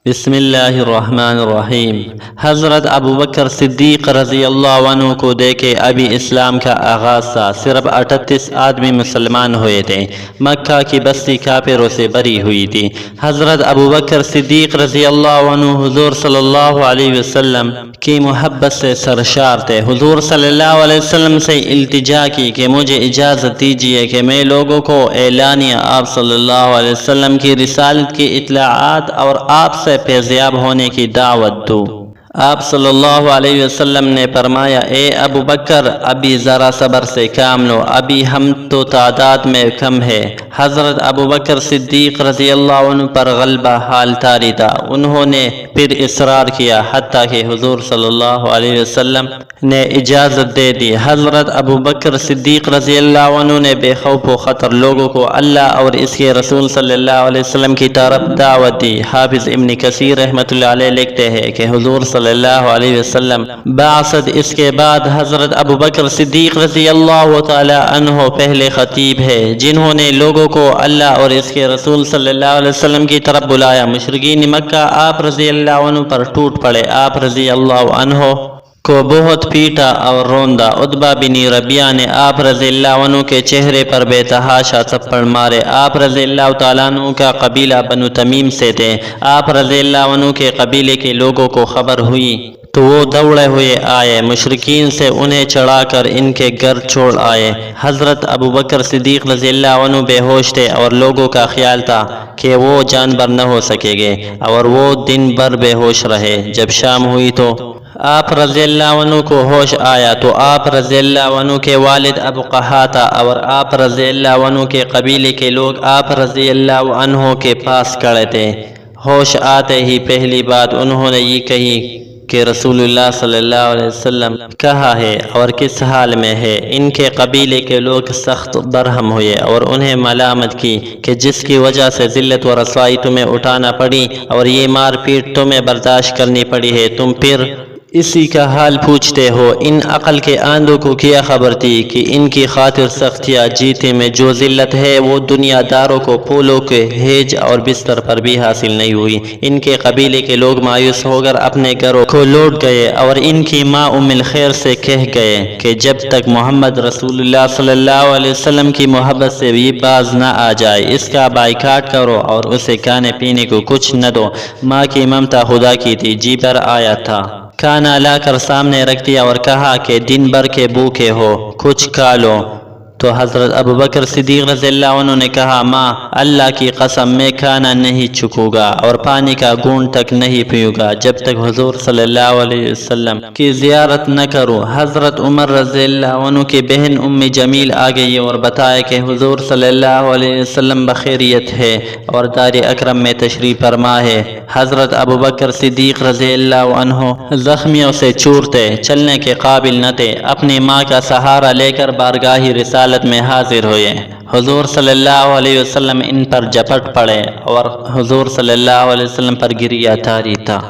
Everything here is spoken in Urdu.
بسم اللہ الرحمن الرحیم۔ حضرت ابو بکر صدیق رضی اللہ عنہ کو دیکھے ابھی اسلام کا آغاز تھا، صرف 38 آدمی مسلمان ہوئے تھے، مکہ کی بستی کافروں سے بری ہوئی تھی۔ حضرت ابو بکر صدیق رضی اللہ عنہ حضور صلی اللہ علیہ وسلم کی محبت سے سرشار تھے۔ حضور صلی اللہ علیہ وسلم سے التجا کی کہ مجھے اجازت دیجیے کہ میں لوگوں کو اعلانیہ آپ صلی اللہ علیہ وسلم کی رسالت کی اطلاعات اور آپ سے فیضیاب ہونے کی دعوت دوں۔ آپ صلی اللہ علیہ وسلم نے فرمایا، اے ابو بکر، ابھی ذرا صبر سے کام لو، ابھی ہم تو تعداد میں کم ہے۔ حضرت ابو بکر صدیق رضی اللہ عنہ پر غلبہ حال طاری تھا۔ انہوں نے پھر اصرار کیا حتیٰ کہ حضور صلی اللہ علیہ وسلم نے اجازت دے دی۔ حضرت ابو بکر صدیق رضی اللہ عنہ نے بے خوف و خطر لوگوں کو اللہ اور اس کے رسول صلی اللہ علیہ وسلم کی طرف دعوت دی۔ حافظ ابن کثیر رحمۃ اللہ علیہ لکھتے ہیں کہ حضور صلی اللہ علیہ وسلم بعثت اس کے بعد حضرت ابو بکر صدیق رضی اللہ تعالی عنہ پہلے خطیب ہے جنہوں نے لوگوں کو اللہ اور اس کے رسول صلی اللہ علیہ وسلم کی طرف بلایا۔ مشرکین مکہ آپ رضی اللہ عنہ پر ٹوٹ پڑے، آپ رضی اللہ عنہ کو بہت پیٹا اور روندا۔ عتبہ بن ربیعہ نے آپ رضی اللہ عنہ کے چہرے پر بے تحاشا تھپڑ مارے۔ آپ رضی اللہ تعالیٰ عنہ کا قبیلہ بنو تمیم سے تھے۔ آپ رضی اللہ عنہ کے قبیلے کے لوگوں کو خبر ہوئی تو وہ دوڑے ہوئے آئے، مشرکین سے انہیں چڑھا کر ان کے گھر چھوڑ آئے۔ حضرت ابو بکر صدیق رضی اللہ عنہ بے ہوش تھے اور لوگوں کا خیال تھا کہ وہ جانبر نہ ہو سکیں گے اور وہ دن بھر بے ہوش رہے۔ جب شام ہوئی تو آپ رضی اللہ عنہ کو ہوش آیا تو آپ رضی اللہ عنہ کے والد ابو قحافہ اور آپ رضی اللہ عنہ کے قبیلے کے لوگ آپ رضی اللہ عنہ کے پاس کھڑے تھے۔ ہوش آتے ہی پہلی بات انہوں نے یہ کہی کہ رسول اللہ صلی اللہ علیہ وسلم کہاں ہے اور کس حال میں ہے۔ ان کے قبیلے کے لوگ سخت برہم ہوئے اور انہیں ملامت کی کہ جس کی وجہ سے ذلت و رسوائی تمہیں اٹھانا پڑی اور یہ مار پیٹ تمہیں برداشت کرنی پڑی ہے، تم پھر اسی کا حال پوچھتے ہو۔ ان عقل کے آندھوں کو کیا خبر تھی کہ ان کی خاطر سختیاں جیتے میں جو ذلت ہے وہ دنیا داروں کو پھولوں کے ہیج اور بستر پر بھی حاصل نہیں ہوئی۔ ان کے قبیلے کے لوگ مایوس ہو کر اپنے گھروں کو لوٹ گئے اور ان کی ماں ام الخیر سے کہہ گئے کہ جب تک محمد رسول اللہ صلی اللہ علیہ وسلم کی محبت سے بھی باز نہ آ جائے اس کا بائیکاٹ کرو اور اسے کھانے پینے کو کچھ نہ دو۔ ماں کی ممتا خدا کی تھی، جی پر آیا تھا، کھانا لا کر سامنے رکھ دیا اور کہا کہ دن بھر کے بھوکے ہو، کچھ کھا لو۔ تو حضرت ابو بکر صدیق رضی اللہ عنہ نے کہا، ماں اللہ کی قسم میں کھانا نہیں چکھوں گا اور پانی کا گھونٹ تک نہیں پیوں گا جب تک حضور صلی اللہ علیہ وسلم کی زیارت نہ کروں۔ حضرت عمر رضی اللہ عنہ کی بہن ام جمیل آ گئی اور بتایا کہ حضور صلی اللہ علیہ وسلم بخیریت ہے اور دار اکرم میں تشریف فرما ہے۔ حضرت ابو بکر صدیق رضی اللہ عنہ زخمیوں سے چور تھے، چلنے کے قابل نہ تھے، اپنی ماں کا سہارا لے کر بارگاہ رسالت میں حاضر ہوئے۔ حضور صلی اللہ علیہ وسلم ان پر جھپٹ پڑے اور حضور صلی اللہ علیہ وسلم پر گریہ طاری تھا۔